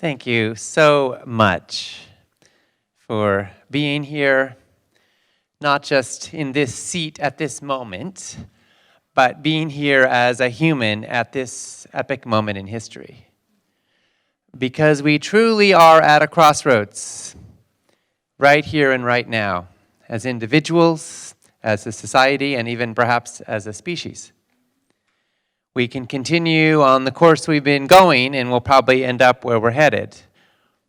Thank you so much for being here, not just in this seat at this moment, but being here as a human at this epic moment in history. Because we truly are at a crossroads, right here and right now, as individuals, as a society, and even perhaps as a species. We can continue on the course we've been going and we'll probably end up where we're headed.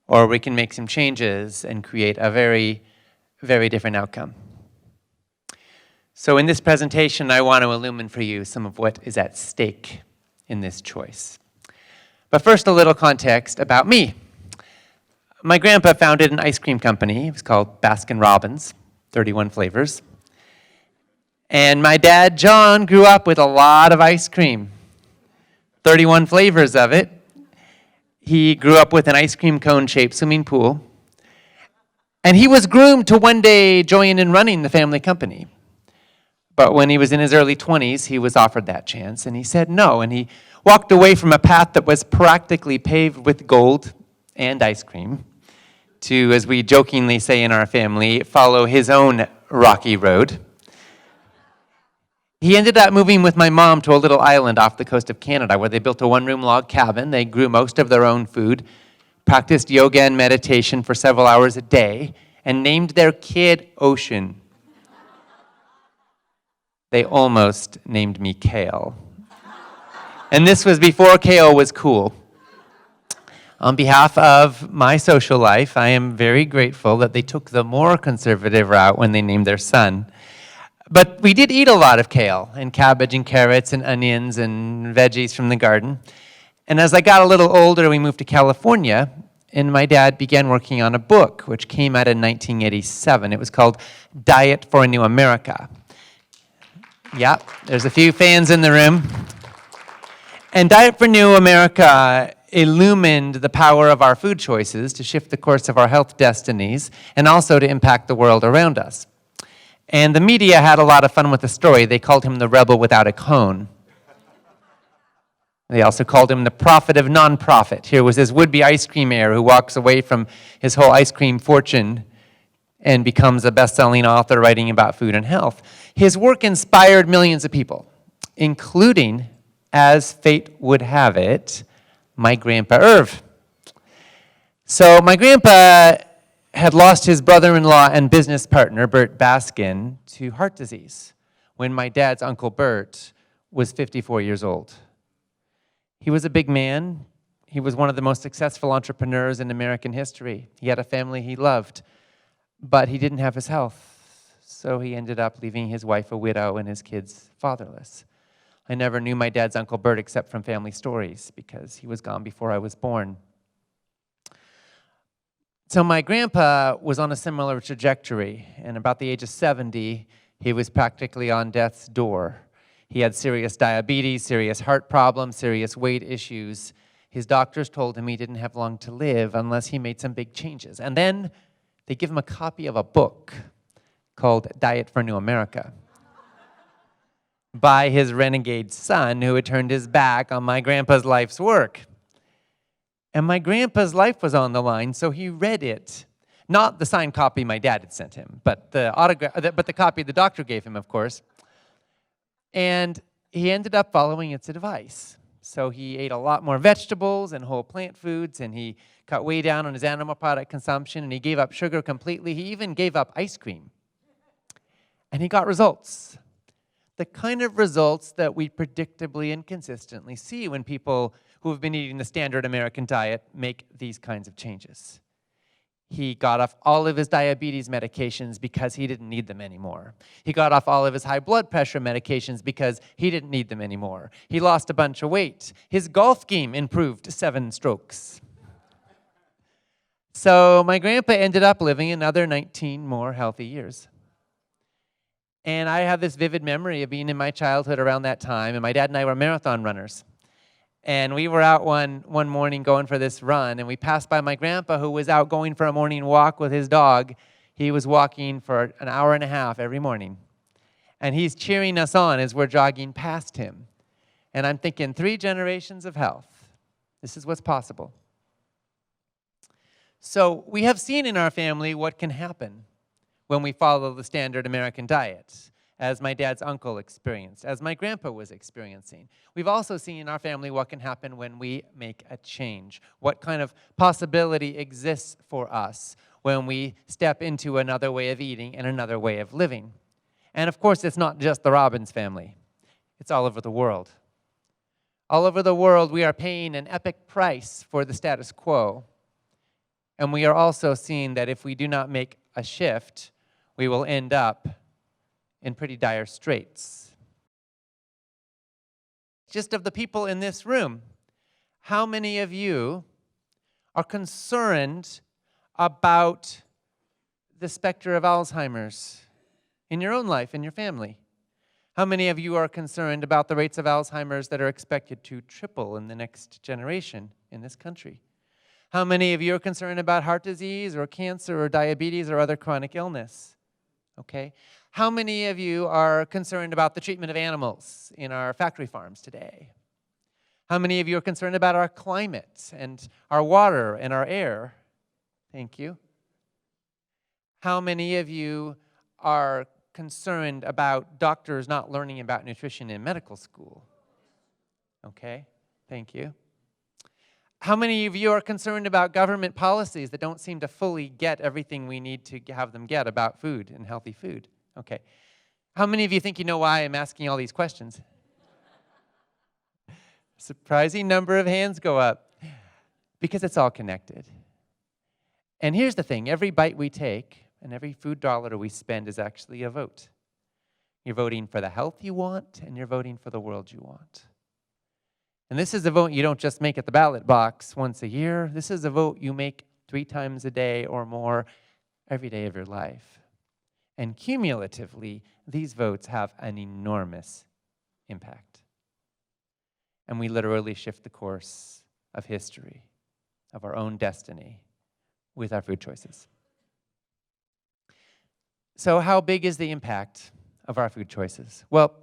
Or we can make some changes and create a very, very different outcome. So in this presentation, I want to illumine for you some of what is at stake in this choice. But first, a little context about me. My grandpa founded an ice cream company. It was called Robbins, 31 flavors. And my dad, John, grew up with a lot of ice cream, 31 flavors of it. He grew up with an ice cream cone-shaped swimming pool. And he was groomed to one day join in running the family company. But when he was in his early 20s, he was offered that chance, and he said no. And he walked away from a path that was practically paved with gold and ice cream to, as we jokingly say in our family, follow his own rocky road. He ended up moving with my mom to a little island off the coast of Canada where they built a one-room log cabin. They grew most of their own food, practiced yoga and meditation for several hours a day, and named their kid Ocean. They almost named me Kale. And this was before Kale was cool. On behalf of my social life, I am very grateful that they took the more conservative route when they named their son. But we did eat a lot of kale and cabbage and carrots and onions and veggies from the garden. And as I got a little older, we moved to California, and my dad began working on a book, which came out in 1987. It was called Diet for a New America. Yeah, there's a few fans in the room. And Diet for New America illumined the power of our food choices to shift the course of our health destinies and also to impact the world around us. And the media had a lot of fun with the story. They called him the rebel without a cone. They also called him the prophet of non-profit. Here was this would-be ice cream heir who walks away from his whole ice cream fortune and becomes a best-selling author writing about food and health. His work inspired millions of people, including, as fate would have it, my Grandpa Irv. So my grandpa had lost his brother-in-law and business partner, Bert Baskin, to heart disease when my dad's Uncle Bert was 54 years old. He was a big man. He was one of the most successful entrepreneurs in American history. He had a family he loved, but he didn't have his health, so he ended up leaving his wife a widow and his kids fatherless. I never knew my dad's Uncle Bert except from family stories because he was gone before I was born. So my grandpa was on a similar trajectory, and about the age of 70, he was practically on death's door. He had serious diabetes, serious heart problems, serious weight issues. His doctors told him he didn't have long to live unless he made some big changes. And then they give him a copy of a book called Diet for New America by his renegade son who had turned his back on my grandpa's life's work. And my grandpa's life was on the line, so he read it. Not the signed copy my dad had sent him, but the copy the doctor gave him, of course. And he ended up following its advice. So he ate a lot more vegetables and whole plant foods, and he cut way down on his animal product consumption, and he gave up sugar completely. He even gave up ice cream. And he got results. The kind of results that we predictably and consistently see when people who have been eating the standard American diet make these kinds of changes. He got off all of his diabetes medications because he didn't need them anymore. He got off all of his high blood pressure medications because he didn't need them anymore. He lost a bunch of weight. His golf game improved 7 strokes. So my grandpa ended up living another 19 more healthy years. And I have this vivid memory of being in my childhood around that time, and my dad and I were marathon runners. And we were out one morning going for this run, and we passed by my grandpa who was out going for a morning walk with his dog. He was walking for an hour and a half every morning. And he's cheering us on as we're jogging past him. And I'm thinking, 3 generations of health. This is what's possible. So we have seen in our family what can happen when we follow the standard American diet, as my dad's uncle experienced, as my grandpa was experiencing. We've also seen in our family what can happen when we make a change, what kind of possibility exists for us when we step into another way of eating and another way of living. And of course, it's not just the Robbins family. It's all over the world. All over the world, we are paying an epic price for the status quo. And we are also seeing that if we do not make a shift, we will end up in pretty dire straits. Just of the people in this room, how many of you are concerned about the specter of Alzheimer's in your own life, in your family? How many of you are concerned about the rates of Alzheimer's that are expected to triple in the next generation in this country? How many of you are concerned about heart disease or cancer or diabetes or other chronic illness? Okay. How many of you are concerned about the treatment of animals in our factory farms today? How many of you are concerned about our climate and our water and our air? Thank you. How many of you are concerned about doctors not learning about nutrition in medical school? Okay, thank you. How many of you are concerned about government policies that don't seem to fully get everything we need to have them get about food and healthy food? Okay. How many of you think you know why I'm asking all these questions? Surprising number of hands go up. Because it's all connected. And here's the thing, every bite we take and every food dollar we spend is actually a vote. You're voting for the health you want, and you're voting for the world you want. And this is a vote you don't just make at the ballot box once a year. This is a vote you make 3 times a day or more every day of your life. And cumulatively, these votes have an enormous impact. And we literally shift the course of history, of our own destiny, with our food choices. So how big is the impact of our food choices? Well,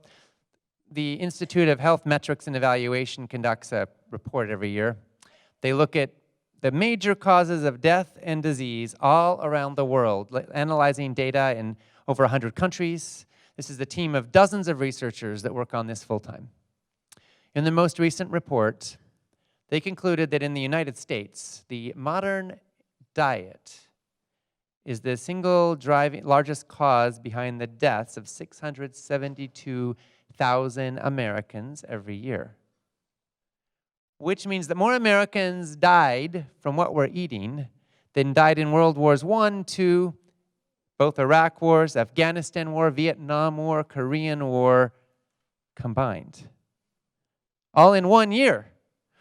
the Institute of Health Metrics and Evaluation conducts a report every year. They look at the major causes of death and disease all around the world, analyzing data in over 100 countries. This is a team of dozens of researchers that work on this full-time. In the most recent report, they concluded that in the United States, the modern diet is the single largest cause behind the deaths of 672,000 Americans every year. Which means that more Americans died from what we're eating than died in World Wars I, II, both Iraq wars, Afghanistan war, Vietnam war, Korean war combined. All in 1 year.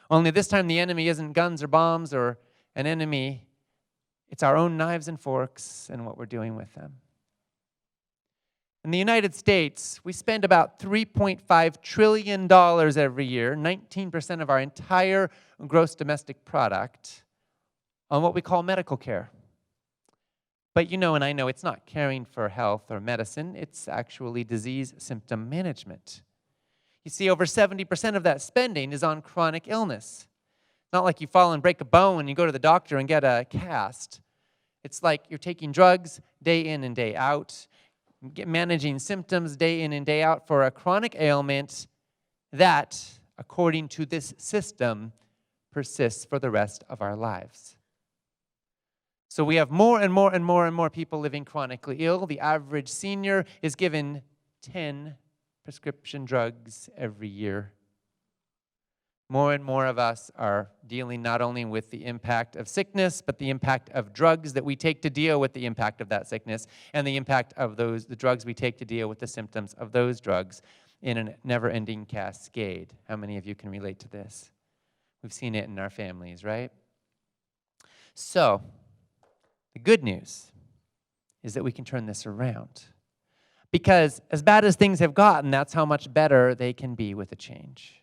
Only this time the enemy isn't guns or bombs or an enemy. It's our own knives and forks and what we're doing with them. In the United States, we spend about $3.5 trillion every year, 19% of our entire gross domestic product, on what we call medical care. But you know, and I know, it's not caring for health or medicine, it's actually disease symptom management. You see, over 70% of that spending is on chronic illness. It's not like you fall and break a bone and you go to the doctor and get a cast. It's like you're taking drugs day in and day out, managing symptoms day in and day out for a chronic ailment that, according to this system, persists for the rest of our lives. So we have more and more and more and more people living chronically ill. The average senior is given 10 prescription drugs every year. More and more of us are dealing not only with the impact of sickness, but the impact of drugs that we take to deal with the impact of that sickness, and the impact of the drugs we take to deal with the symptoms of those drugs in a never-ending cascade. How many of you can relate to this? We've seen it in our families, right? So, the good news is that we can turn this around. Because as bad as things have gotten, that's how much better they can be with a change.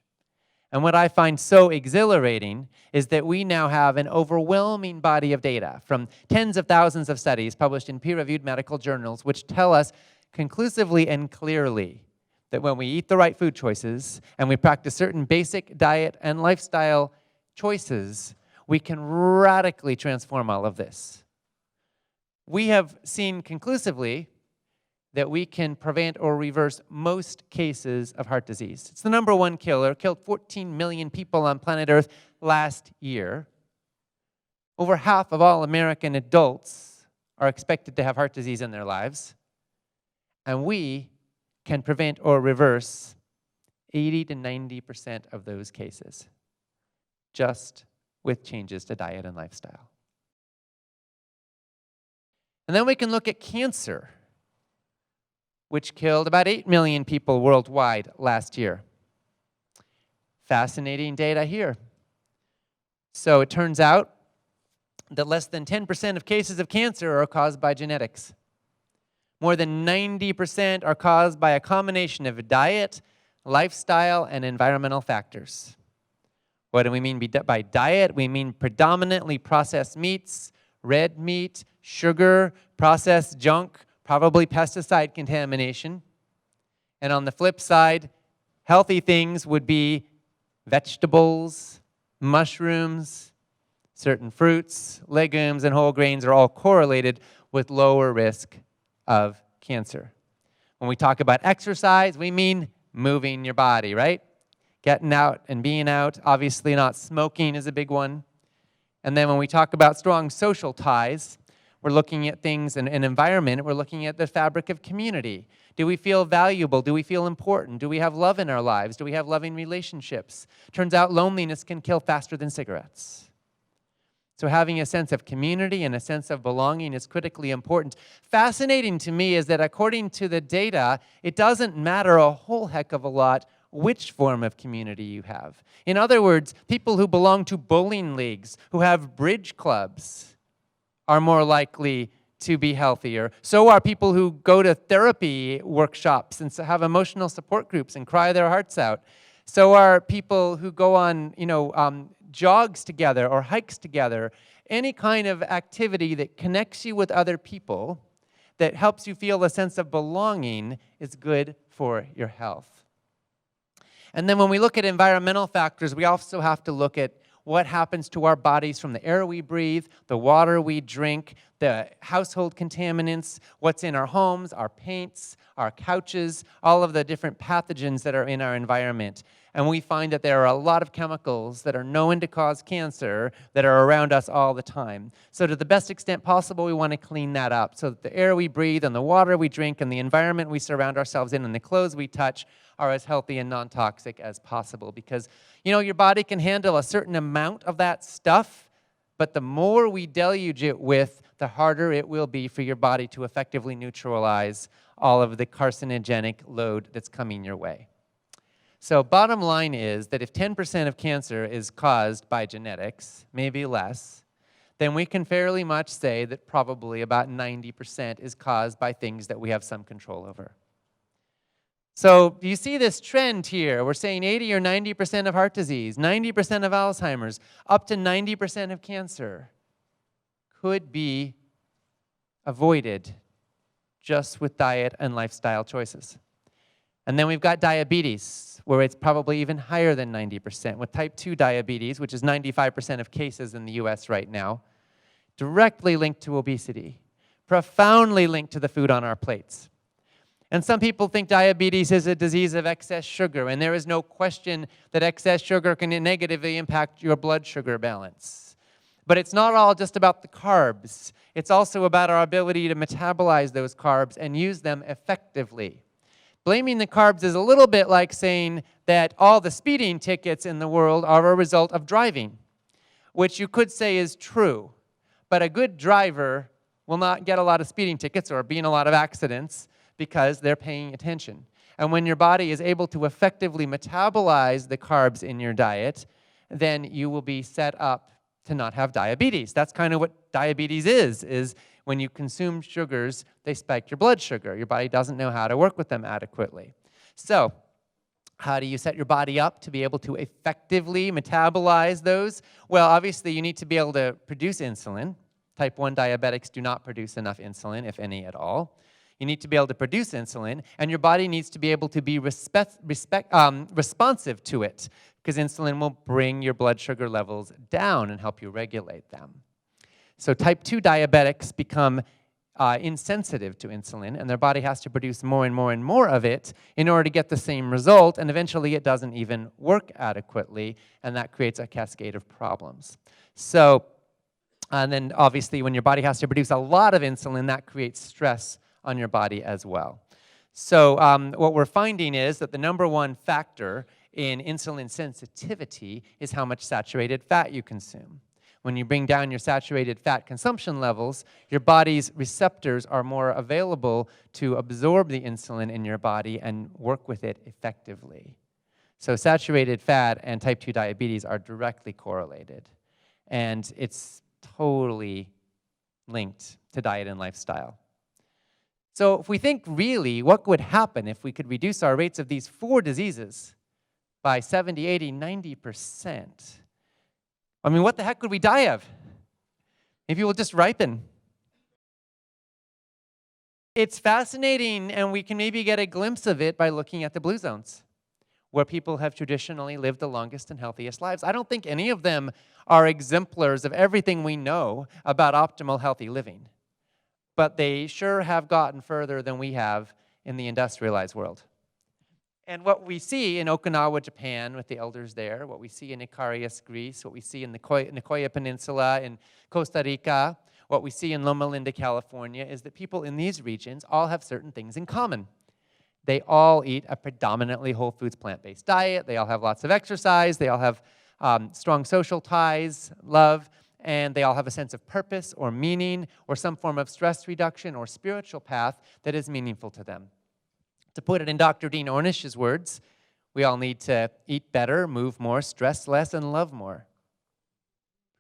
And what I find so exhilarating is that we now have an overwhelming body of data from tens of thousands of studies published in peer-reviewed medical journals, which tell us conclusively and clearly that when we eat the right food choices and we practice certain basic diet and lifestyle choices, we can radically transform all of this. We have seen conclusively that we can prevent or reverse most cases of heart disease. It's the #1 killer, killed 14 million people on planet Earth last year. Over half of all American adults are expected to have heart disease in their lives. And we can prevent or reverse 80 to 90% of those cases just with changes to diet and lifestyle. And then we can look at cancer, which killed about 8 million people worldwide last year. Fascinating data here. So it turns out that less than 10% of cases of cancer are caused by genetics. More than 90% are caused by a combination of diet, lifestyle, and environmental factors. What do we mean by diet? We mean predominantly processed meats, red meat, sugar, processed junk, probably pesticide contamination. And on the flip side, healthy things would be vegetables, mushrooms, certain fruits, legumes, and whole grains are all correlated with lower risk of cancer. When we talk about exercise, we mean moving your body, right? Getting out and being out. Obviously not smoking is a big one. And then when we talk about strong social ties, we're looking at things in an environment, we're looking at the fabric of community. Do we feel valuable? Do we feel important? Do we have love in our lives? Do we have loving relationships? Turns out loneliness can kill faster than cigarettes. So having a sense of community and a sense of belonging is critically important. Fascinating to me is that according to the data, it doesn't matter a whole heck of a lot which form of community you have. In other words, people who belong to bowling leagues, who have bridge clubs, are more likely to be healthier. So are people who go to therapy workshops and have emotional support groups and cry their hearts out. So are people who go on, jogs together or hikes together. Any kind of activity that connects you with other people, that helps you feel a sense of belonging, is good for your health. And then when we look at environmental factors, we also have to look at what happens to our bodies from the air we breathe, the water we drink, the household contaminants, what's in our homes, our paints, our couches, all of the different pathogens that are in our environment. And we find that there are a lot of chemicals that are known to cause cancer that are around us all the time. So to the best extent possible, we want to clean that up so that the air we breathe and the water we drink and the environment we surround ourselves in and the clothes we touch are as healthy and non-toxic as possible. Because, your body can handle a certain amount of that stuff, but the more we deluge it with, the harder it will be for your body to effectively neutralize all of the carcinogenic load that's coming your way. So bottom line is that if 10% of cancer is caused by genetics, maybe less, then we can fairly much say that probably about 90% is caused by things that we have some control over. So do you see this trend here? We're saying 80 or 90% of heart disease, 90% of Alzheimer's, up to 90% of cancer could be avoided just with diet and lifestyle choices. And then we've got diabetes, where it's probably even higher than 90%, with type 2 diabetes, which is 95% of cases in the US right now, directly linked to obesity, profoundly linked to the food on our plates. And some people think diabetes is a disease of excess sugar, and there is no question that excess sugar can negatively impact your blood sugar balance. But it's not all just about the carbs. It's also about our ability to metabolize those carbs and use them effectively. Blaming the carbs is a little bit like saying that all the speeding tickets in the world are a result of driving, which you could say is true. But a good driver will not get a lot of speeding tickets or be in a lot of accidents because they're paying attention. And when your body is able to effectively metabolize the carbs in your diet, then you will be set up to not have diabetes. That's kind of what diabetes is when you consume sugars, they spike your blood sugar. Your body doesn't know how to work with them adequately. So how do you set your body up to be able to effectively metabolize those? Well, obviously, you need to be able to produce insulin. Type 1 diabetics do not produce enough insulin, if any at all. You need to be able to produce insulin, and your body needs to be able to be responsive to it, because insulin will bring your blood sugar levels down and help you regulate them. So type 2 diabetics become insensitive to insulin, and their body has to produce more and more and more of it in order to get the same result, and eventually it doesn't even work adequately, and that creates a cascade of problems. So, and then obviously when your body has to produce a lot of insulin, that creates stress on your body as well. So what we're finding is that the number one factor in insulin sensitivity is how much saturated fat you consume. When you bring down your saturated fat consumption levels, your body's receptors are more available to absorb the insulin in your body and work with it effectively. So saturated fat and type 2 diabetes are directly correlated. And it's totally linked to diet and lifestyle. So if we think really, what would happen if we could reduce our rates of these 4 diseases by 70, 80, 90%? I mean, what the heck would we die of? Maybe we'll just ripen. It's fascinating, and we can maybe get a glimpse of it by looking at the blue zones, where people have traditionally lived the longest and healthiest lives. I don't think any of them are exemplars of everything we know about optimal healthy living. But they sure have gotten further than we have in the industrialized world. And what we see in Okinawa, Japan, with the elders there, what we see in Icarus, Greece, what we see in the Nicoya Peninsula in Costa Rica, what we see in Loma Linda, California, is that people in these regions all have certain things in common. They all eat a predominantly whole foods, plant-based diet. They all have lots of exercise. They all have strong social ties, love, and they all have a sense of purpose or meaning or some form of stress reduction or spiritual path that is meaningful to them. To put it in Dr. Dean Ornish's words, we all need to eat better, move more, stress less, and love more.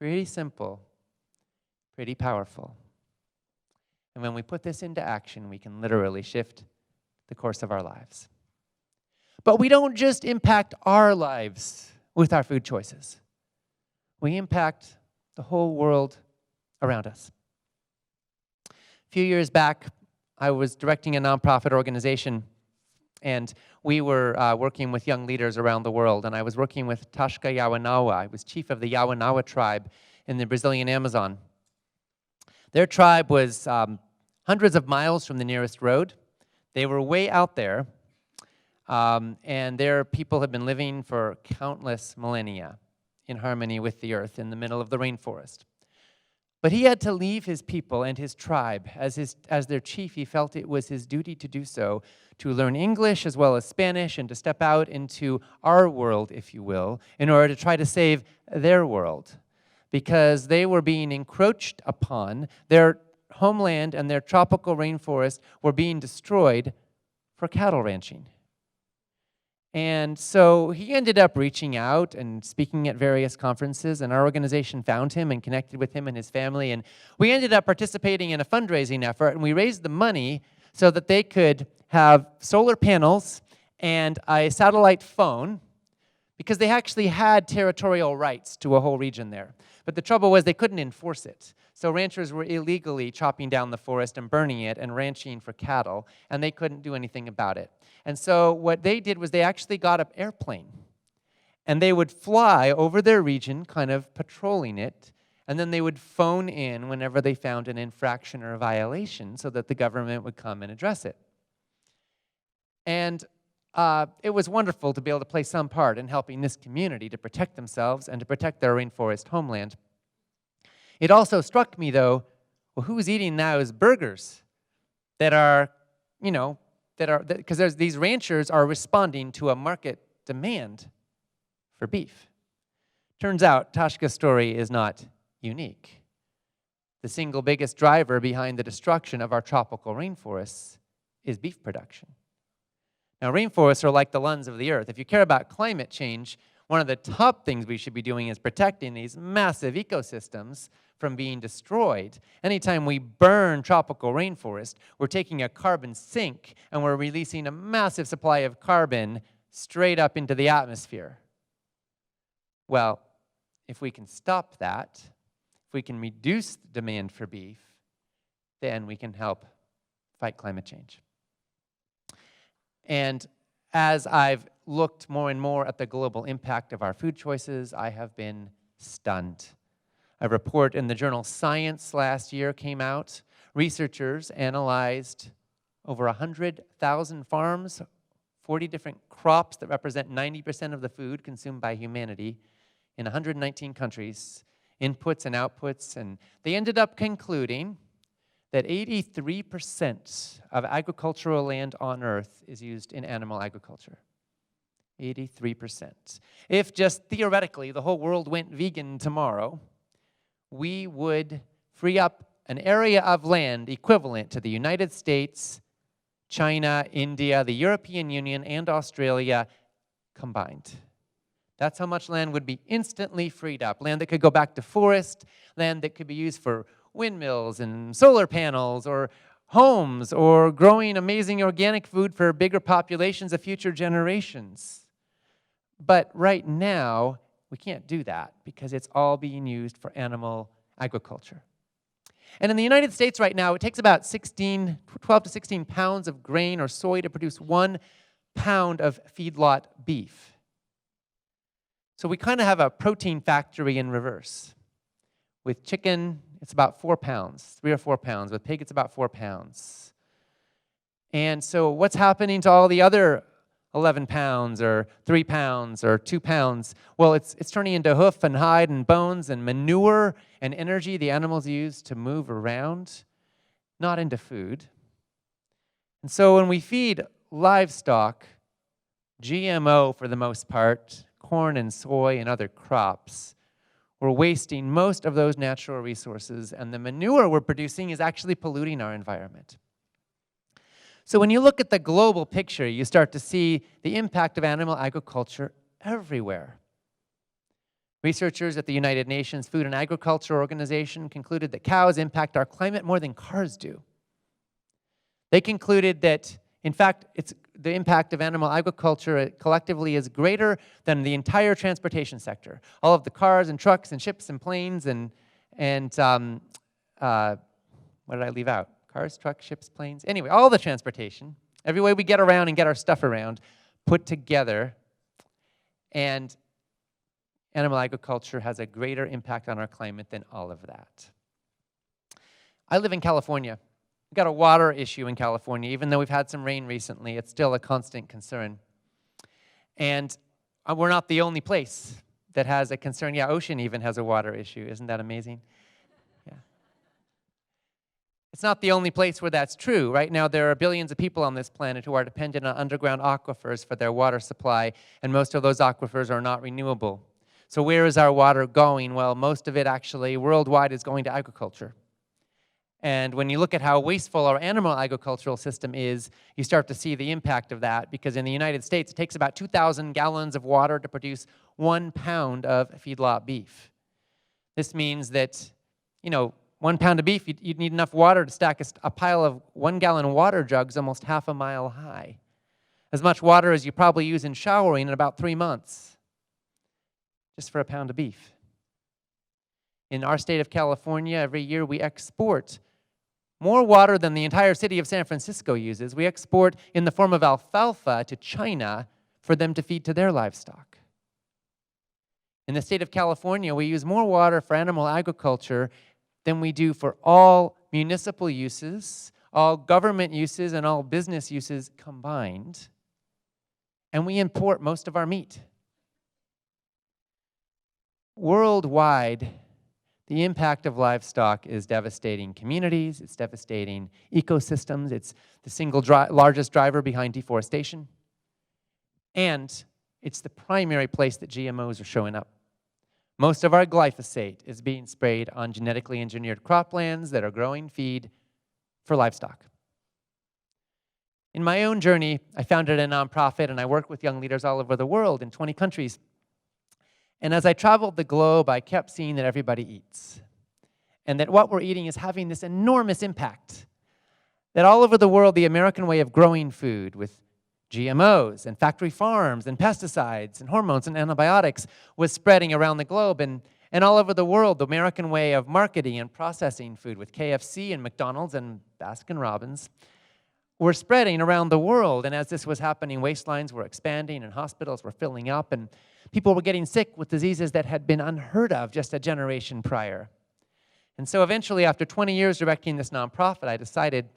Pretty simple, pretty powerful. And when we put this into action, we can literally shift the course of our lives. But we don't just impact our lives with our food choices. We impact the whole world around us. A few years back, I was directing a nonprofit organization, and we were working with young leaders around the world, and I was working with Tashka Yawanawa. I was chief of the Yawanawa tribe in the Brazilian Amazon. Their tribe was hundreds of miles from the nearest road. They were way out there, and their people have been living for countless millennia in harmony with the earth in the middle of the rainforest. But he had to leave his people and his tribe. As their chief, he felt it was his duty to do so, to learn English as well as Spanish and to step out into our world, if you will, in order to try to save their world, because they were being encroached upon. Their homeland and their tropical rainforest were being destroyed for cattle ranching. And so he ended up reaching out and speaking at various conferences, and our organization found him and connected with him and his family, and we ended up participating in a fundraising effort, and we raised the money so that they could have solar panels and a satellite phone, because they actually had territorial rights to a whole region there. But the trouble was they couldn't enforce it. So ranchers were illegally chopping down the forest and burning it and ranching for cattle, and they couldn't do anything about it. And so what they did was they actually got an airplane, and they would fly over their region, kind of patrolling it, and then they would phone in whenever they found an infraction or a violation so that the government would come and address it. And it was wonderful to be able to play some part in helping this community to protect themselves and to protect their rainforest homeland. It also struck me, though, well, who's eating those burgers that are, because these ranchers are responding to a market demand for beef. Turns out Tashka's story is not unique. The single biggest driver behind the destruction of our tropical rainforests is beef production. Now, rainforests are like the lungs of the earth. If you care about climate change, one of the top things we should be doing is protecting these massive ecosystems from being destroyed. Anytime we burn tropical rainforest, we're taking a carbon sink and we're releasing a massive supply of carbon straight up into the atmosphere. Well, if we can stop that, if we can reduce the demand for beef, then we can help fight climate change. And as I've looked more and more at the global impact of our food choices, I have been stunned. A report in the journal Science last year came out. Researchers analyzed over 100,000 farms, 40 different crops that represent 90% of the food consumed by humanity in 119 countries, inputs and outputs, and they ended up concluding that 83% of agricultural land on Earth is used in animal agriculture. 83%. If just theoretically the whole world went vegan tomorrow, we would free up an area of land equivalent to the United States, China, India, the European Union, and Australia combined. That's how much land would be instantly freed up. Land that could go back to forest, land that could be used for windmills and solar panels or homes or growing amazing organic food for bigger populations of future generations. But right now, we can't do that because it's all being used for animal agriculture. And in the United States right now, it takes about 12 to 16 pounds of grain or soy to produce 1 pound of feedlot beef. So we kind of have a protein factory in reverse. With chicken, it's about 4 pounds, 3 or 4 pounds. With pig, it's about 4 pounds. And so what's happening to all the other 11 pounds or 3 pounds or 2 pounds? Well, it's turning into hoof and hide and bones and manure and energy the animals use to move around, not into food. And so when we feed livestock GMO for the most part, corn and soy and other crops, we're wasting most of those natural resources, and the manure we're producing is actually polluting our environment. So when you look at the global picture, you start to see the impact of animal agriculture everywhere. Researchers at the United Nations Food and Agriculture Organization concluded that cows impact our climate more than cars do. They concluded that, in fact, the impact of animal agriculture collectively is greater than the entire transportation sector. All of the cars and trucks and ships and planes and what did I leave out? Cars, trucks, ships, planes. Anyway, all the transportation, every way we get around and get our stuff around, put together, and animal agriculture has a greater impact on our climate than all of that. I live in California. We've got a water issue in California. Even though we've had some rain recently, it's still a constant concern. And we're not the only place that has a concern. Yeah, ocean even has a water issue. Isn't that amazing? Yeah. It's not the only place where that's true. Right now, there are billions of people on this planet who are dependent on underground aquifers for their water supply, and most of those aquifers are not renewable. So where is our water going? Well, most of it actually worldwide is going to agriculture. And when you look at how wasteful our animal agricultural system is, you start to see the impact of that, because in the United States, it takes about 2,000 gallons of water to produce 1 pound of feedlot beef. This means that, 1 pound of beef, you'd need enough water to stack a pile of 1-gallon water jugs almost half a mile high. As much water as you probably use in showering in about 3 months, just for a pound of beef. In our state of California, every year we export more water than the entire city of San Francisco uses. We export in the form of alfalfa to China for them to feed to their livestock. In the state of California, we use more water for animal agriculture than we do for all municipal uses, all government uses, and all business uses combined. And we import most of our meat. Worldwide, the impact of livestock is devastating communities, it's devastating ecosystems, it's the single largest driver behind deforestation, and it's the primary place that GMOs are showing up. Most of our glyphosate is being sprayed on genetically engineered croplands that are growing feed for livestock. In my own journey, I founded a nonprofit and I work with young leaders all over the world in 20 countries. And as I traveled the globe, I kept seeing that everybody eats, and that what we're eating is having this enormous impact. That all over the world, the American way of growing food with GMOs and factory farms and pesticides and hormones and antibiotics was spreading around the globe. And all over the world, the American way of marketing and processing food with KFC and McDonald's and Baskin Robbins were spreading around the world. And as this was happening, waistlines were expanding and hospitals were filling up, and people were getting sick with diseases that had been unheard of just a generation prior. And so eventually, after 20 years directing this nonprofit, I decided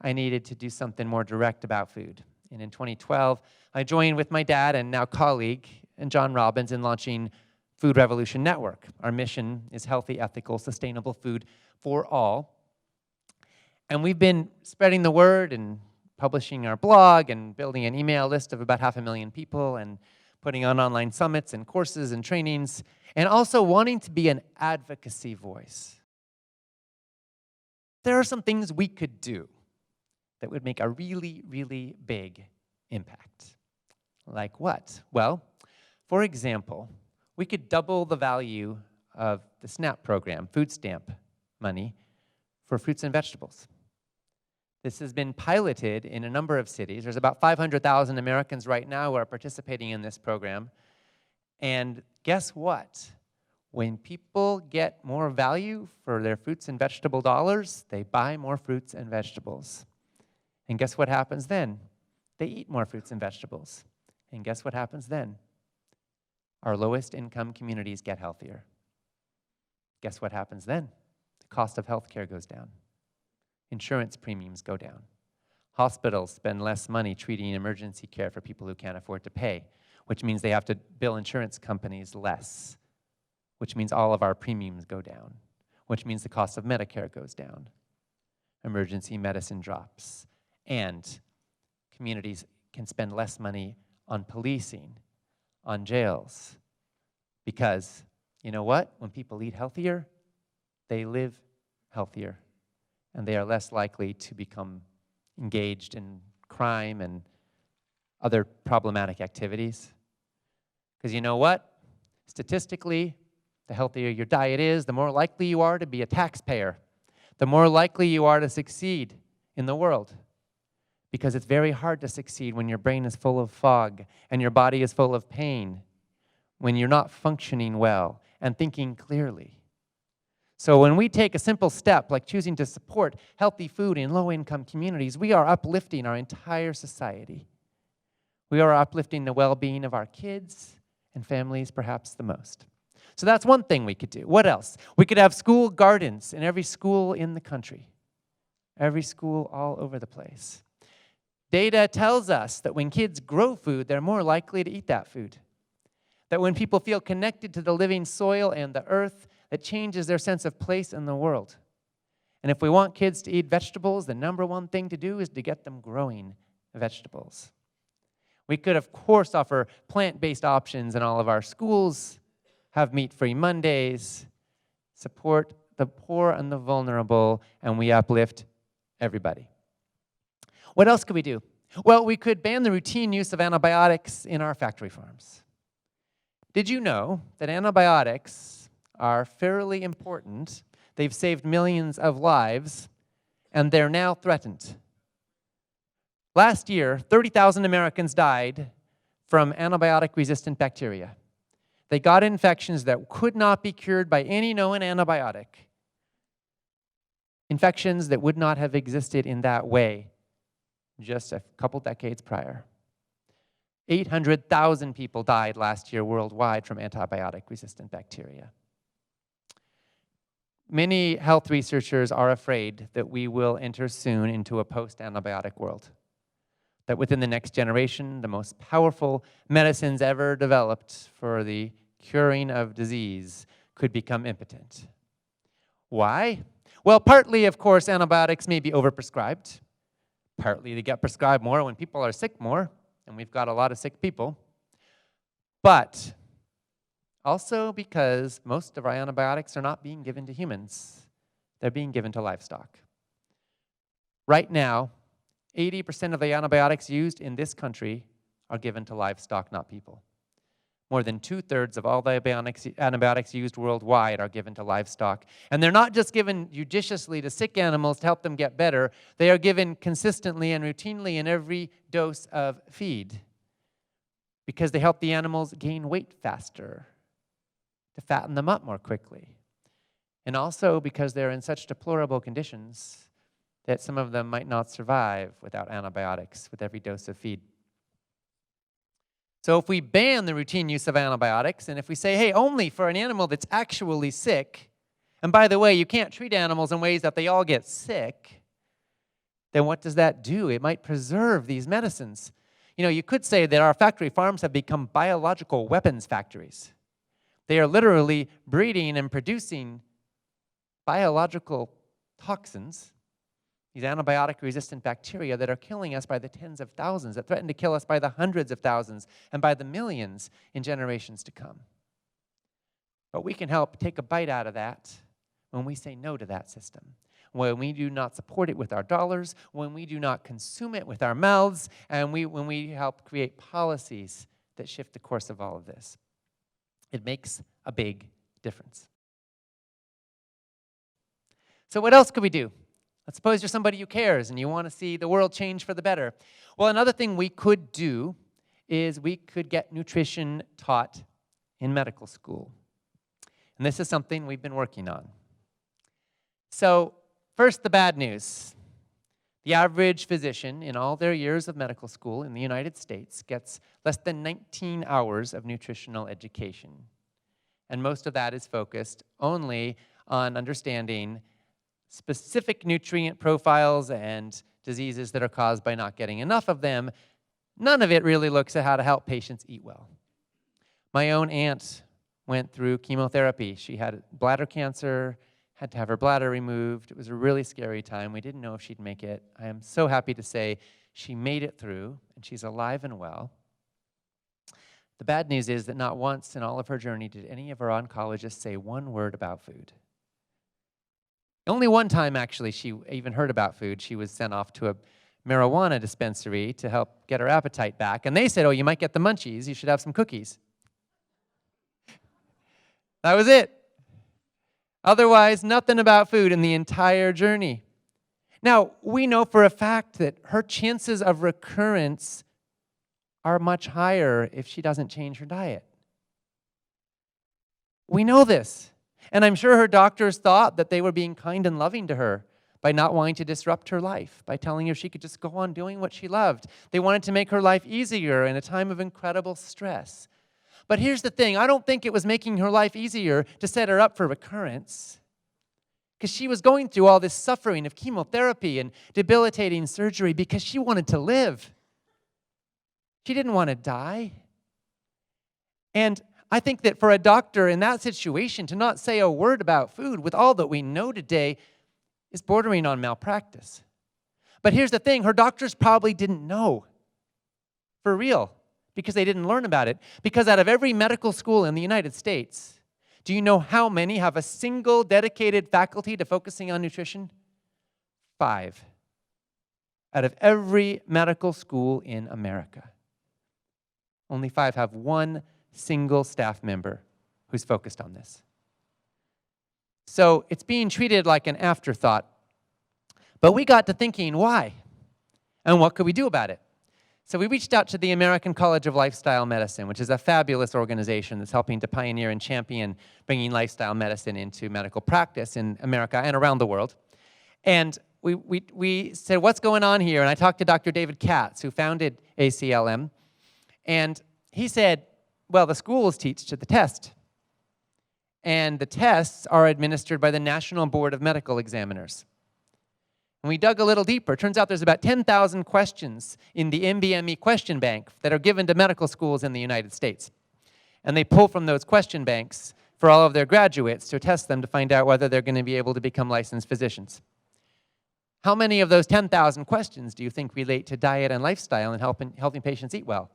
I needed to do something more direct about food. And in 2012, I joined with my dad and now colleague, and John Robbins, in launching Food Revolution Network. Our mission is healthy, ethical, sustainable food for all. And we've been spreading the word and publishing our blog and building an email list of about 500,000 people and putting on online summits and courses and trainings, and also wanting to be an advocacy voice. There are some things we could do that would make a really, really big impact. Like what? Well, for example, we could double the value of the SNAP program, food stamp money, for fruits and vegetables. This has been piloted in a number of cities. There's about 500,000 Americans right now who are participating in this program. And guess what? When people get more value for their fruits and vegetable dollars, they buy more fruits and vegetables. And guess what happens then? They eat more fruits and vegetables. And guess what happens then? Our lowest income communities get healthier. Guess what happens then? The cost of healthcare goes down. Insurance premiums go down. Hospitals spend less money treating emergency care for people who can't afford to pay, which means they have to bill insurance companies less, which means all of our premiums go down, which means the cost of Medicare goes down. Emergency medicine drops. And communities can spend less money on policing, on jails. Because, you know what? When people eat healthier, they live healthier. And they are less likely to become engaged in crime and other problematic activities. Because you know what? Statistically, the healthier your diet is, the more likely you are to be a taxpayer. The more likely you are to succeed in the world. Because it's very hard to succeed when your brain is full of fog and your body is full of pain, when you're not functioning well and thinking clearly. So when we take a simple step like choosing to support healthy food in low-income communities, we are uplifting our entire society. We are uplifting the well-being of our kids and families perhaps the most. So that's one thing we could do. What else? We could have school gardens in every school in the country. Every school all over the place. Data tells us that when kids grow food, they're more likely to eat that food. That when people feel connected to the living soil and the earth, it changes their sense of place in the world. And if we want kids to eat vegetables, the number one thing to do is to get them growing vegetables. We could, of course, offer plant-based options in all of our schools, have meat-free Mondays, support the poor and the vulnerable, and we uplift everybody. What else could we do? Well, we could ban the routine use of antibiotics in our factory farms. Did you know that antibiotics are fairly important? They've saved millions of lives, and they're now threatened. Last year, 30,000 Americans died from antibiotic-resistant bacteria. They got infections that could not be cured by any known antibiotic. Infections that would not have existed in that way just a couple decades prior. 800,000 people died last year worldwide from antibiotic-resistant bacteria. Many health researchers are afraid that we will enter soon into a post-antibiotic world. That within the next generation, the most powerful medicines ever developed for the curing of disease could become impotent. Why? Well, partly, of course, antibiotics may be overprescribed. Partly they get prescribed more when people are sick more, and we've got a lot of sick people. But also because most of our antibiotics are not being given to humans. They're being given to livestock. Right now, 80% of the antibiotics used in this country are given to livestock, not people. More than 2/3 of all the antibiotics used worldwide are given to livestock. And they're not just given judiciously to sick animals to help them get better. They are given consistently and routinely in every dose of feed because they help the animals gain weight faster, to fatten them up more quickly. And also because they're in such deplorable conditions that some of them might not survive without antibiotics with every dose of feed. So if we ban the routine use of antibiotics, and if we say, hey, only for an animal that's actually sick, and by the way, you can't treat animals in ways that they all get sick, then what does that do? It might preserve these medicines. You know, you could say that our factory farms have become biological weapons factories. They are literally breeding and producing biological toxins, these antibiotic-resistant bacteria that are killing us by the tens of thousands, that threaten to kill us by the hundreds of thousands and by the millions in generations to come. But we can help take a bite out of that when we say no to that system, when we do not support it with our dollars, when we do not consume it with our mouths, and when we help create policies that shift the course of all of this. It makes a big difference. So what else could we do? Let's suppose you're somebody who cares and you want to see the world change for the better. Well, another thing we could do is we could get nutrition taught in medical school. And this is something we've been working on. So, first, the bad news. The average physician in all their years of medical school in the United States gets less than 19 hours of nutritional education. And most of that is focused only on understanding specific nutrient profiles and diseases that are caused by not getting enough of them. None of it really looks at how to help patients eat well. My own aunt went through chemotherapy. She had bladder cancer, had to have her bladder removed. It was a really scary time. We didn't know if she'd make it. I am so happy to say she made it through, and she's alive and well. The bad news is that not once in all of her journey did any of her oncologists say one word about food. Only one time, actually, she even heard about food. She was sent off to a marijuana dispensary to help get her appetite back. And they said, oh, you might get the munchies. You should have some cookies. That was it. Otherwise, nothing about food in the entire journey. Now, we know for a fact that her chances of recurrence are much higher if she doesn't change her diet. We know this. And I'm sure her doctors thought that they were being kind and loving to her by not wanting to disrupt her life, by telling her she could just go on doing what she loved. They wanted to make her life easier in a time of incredible stress. But here's the thing, I don't think it was making her life easier to set her up for recurrence, because she was going through all this suffering of chemotherapy and debilitating surgery because she wanted to live. She didn't want to die. And I think that for a doctor in that situation to not say a word about food with all that we know today is bordering on malpractice. But here's the thing, her doctors probably didn't know for real because they didn't learn about it. Because out of every medical school in the United States, do you know how many have a single dedicated faculty to focusing on nutrition? 5. Out of every medical school in America. Only 5 have one single staff member who's focused on this. So it's being treated like an afterthought. But we got to thinking, why? And what could we do about it? So we reached out to the American College of Lifestyle Medicine, which is a fabulous organization that's helping to pioneer and champion bringing lifestyle medicine into medical practice in America and around the world. And we said, what's going on here? And I talked to Dr. David Katz, who founded ACLM, and he said, well, the schools teach to the test. And the tests are administered by the National Board of Medical Examiners. And we dug a little deeper. Turns out there's about 10,000 questions in the MBME question bank that are given to medical schools in the United States. And they pull from those question banks for all of their graduates to test them to find out whether they're going to be able to become licensed physicians. How many of those 10,000 questions do you think relate to diet and lifestyle and helping patients eat well?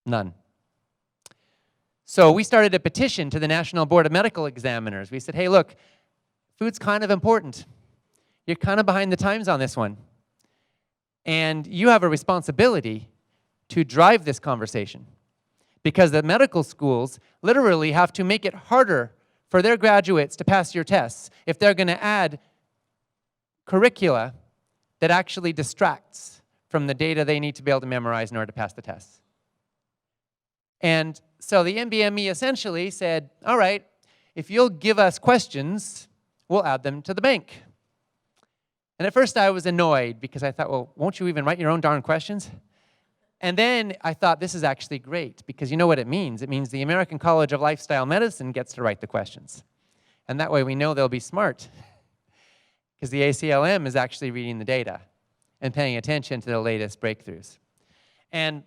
None. So we started a petition to the National Board of Medical Examiners. We said, hey, look, food's kind of important. You're kind of behind the times on this one. And you have a responsibility to drive this conversation, because the medical schools literally have to make it harder for their graduates to pass your tests if they're going to add curricula that actually distracts from the data they need to be able to memorize in order to pass the tests. And so the NBME essentially said, all right, if you'll give us questions, we'll add them to the bank. And at first I was annoyed because I thought, well, won't you even write your own darn questions? And then I thought, this is actually great, because you know what it means? It means the American College of Lifestyle Medicine gets to write the questions. And that way we know they'll be smart, because the ACLM is actually reading the data and paying attention to the latest breakthroughs. And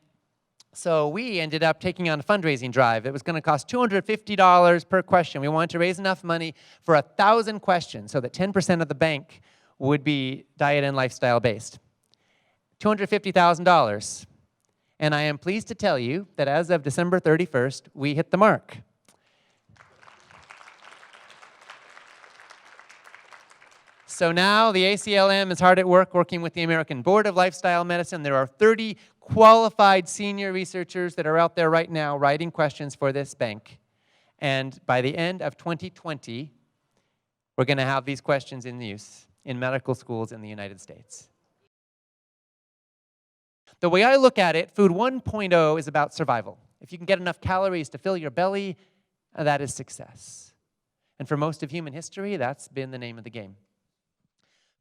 so we ended up taking on a fundraising drive. It was going to cost $250 per question. We wanted to raise enough money for 1,000 questions so that 10% of the bank would be diet and lifestyle based. $250,000. And I am pleased to tell you that as of December 31st, we hit the mark. So now the ACLM is hard at work working with the American Board of Lifestyle Medicine. There are 30 qualified senior researchers that are out there right now writing questions for this bank. And by the end of 2020, we're going to have these questions in use in medical schools in the United States. The way I look at it, food 1.0 is about survival. If you can get enough calories to fill your belly, that is success. And for most of human history, that's been the name of the game.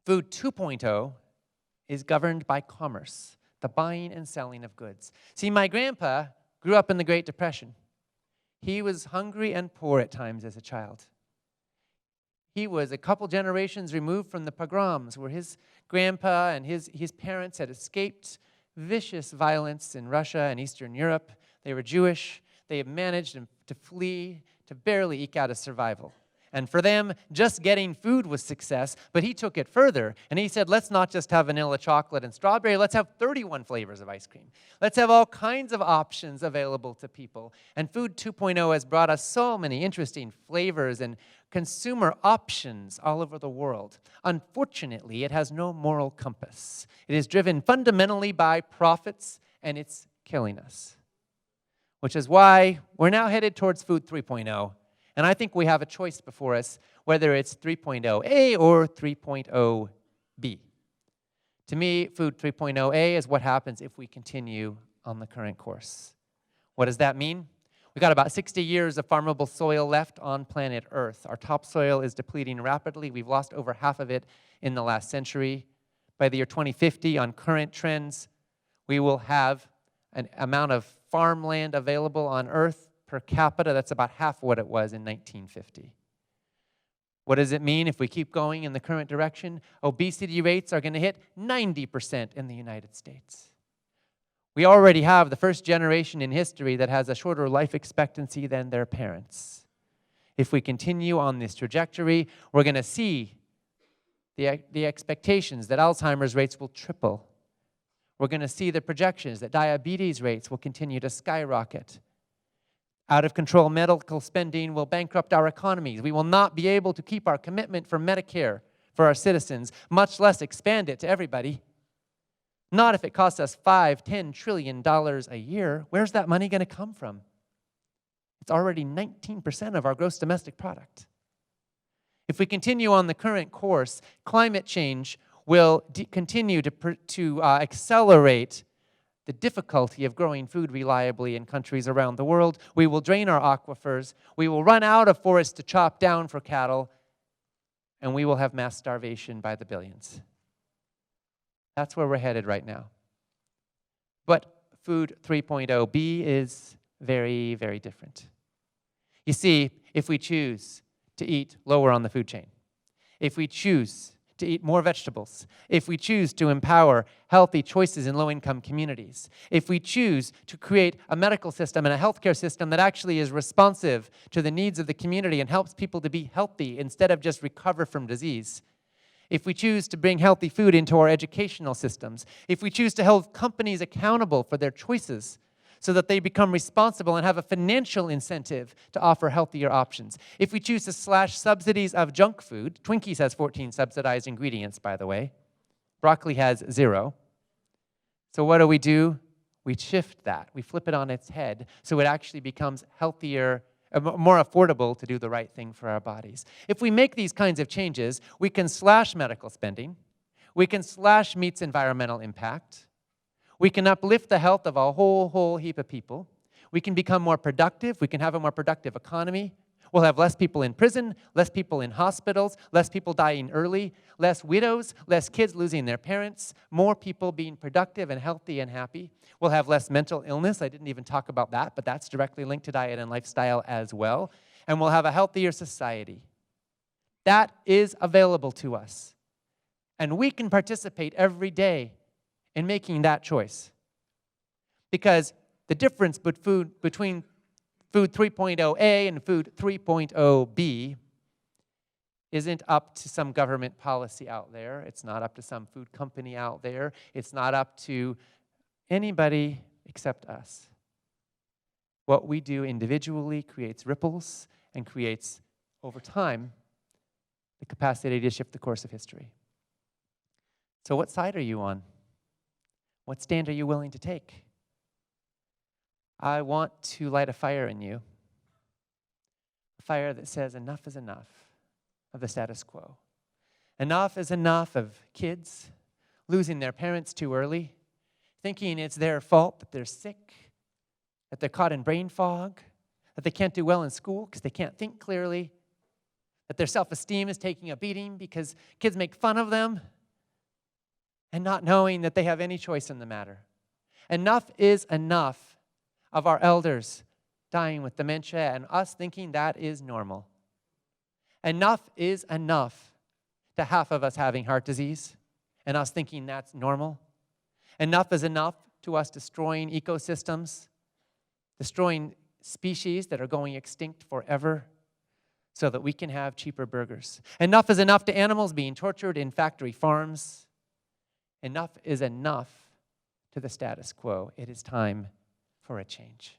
Food 2.0 is governed by commerce, the buying and selling of goods. See, my grandpa grew up in the Great Depression. He was hungry and poor at times as a child. He was a couple generations removed from the pogroms, where his grandpa and his parents had escaped vicious violence in Russia and Eastern Europe. They were Jewish. They had managed to flee, to barely eke out a survival. And for them, just getting food was success, but he took it further. And he said, let's not just have vanilla chocolate and strawberry, let's have 31 flavors of ice cream. Let's have all kinds of options available to people. And Food 2.0 has brought us so many interesting flavors and consumer options all over the world. Unfortunately, it has no moral compass. It is driven fundamentally by profits, and it's killing us. Which is why we're now headed towards Food 3.0. And I think we have a choice before us, whether it's 3.0A or 3.0B. To me, Food 3.0A is what happens if we continue on the current course. What does that mean? We've got about 60 years of farmable soil left on planet Earth. Our topsoil is depleting rapidly. We've lost over half of it in the last century. By the year 2050, on current trends, we will have an amount of farmland available on Earth per capita that's about half what it was in 1950. What does it mean if we keep going in the current direction? Obesity rates are going to hit 90% in the United States. We already have the first generation in history that has a shorter life expectancy than their parents. If we continue on this trajectory, we're going to see the expectations that Alzheimer's rates will triple. We're going to see the projections that diabetes rates will continue to skyrocket. Out-of-control medical spending will bankrupt our economies. We will not be able to keep our commitment for Medicare for our citizens, much less expand it to everybody. Not if it costs us $5-10 trillion a year. Where's that money going to come from? It's already 19% of our gross domestic product. If we continue on the current course, climate change will continue to accelerate the difficulty of growing food reliably in countries around the world. We will drain our aquifers. We will run out of forests to chop down for cattle. And we will have mass starvation by the billions. That's where we're headed right now. But Food 3.0B is very, very different. You see, if we choose to eat lower on the food chain, if we choose to eat more vegetables, if we choose to empower healthy choices in low-income communities, if we choose to create a medical system and a healthcare system that actually is responsive to the needs of the community and helps people to be healthy instead of just recover from disease, if we choose to bring healthy food into our educational systems, if we choose to hold companies accountable for their choices so that they become responsible and have a financial incentive to offer healthier options, if we choose to slash subsidies of junk food, Twinkies has 14 subsidized ingredients, by the way. Broccoli has 0. So what do? We shift that. We flip it on its head so it actually becomes healthier, more affordable to do the right thing for our bodies. If we make these kinds of changes, we can slash medical spending. We can slash meat's environmental impact. We can uplift the health of a whole heap of people. We can become more productive. We can have a more productive economy. We'll have less people in prison, less people in hospitals, less people dying early, less widows, less kids losing their parents, more people being productive and healthy and happy. We'll have less mental illness. I didn't even talk about that, but that's directly linked to diet and lifestyle as well. And we'll have a healthier society. That is available to us. And we can participate every day in making that choice. Because the difference between food 3.0A and food 3.0B isn't up to some government policy out there. It's not up to some food company out there. It's not up to anybody except us. What we do individually creates ripples and creates, over time, the capacity to shift the course of history. So what side are you on? What stand are you willing to take? I want to light a fire in you. A fire that says enough is enough of the status quo. Enough is enough of kids losing their parents too early, thinking it's their fault that they're sick, that they're caught in brain fog, that they can't do well in school because they can't think clearly, that their self-esteem is taking a beating because kids make fun of them, and not knowing that they have any choice in the matter. Enough is enough of our elders dying with dementia and us thinking that is normal. Enough is enough to half of us having heart disease and us thinking that's normal. Enough is enough to us destroying ecosystems, destroying species that are going extinct forever so that we can have cheaper burgers. Enough is enough to animals being tortured in factory farms. Enough is enough to the status quo. It is time for a change.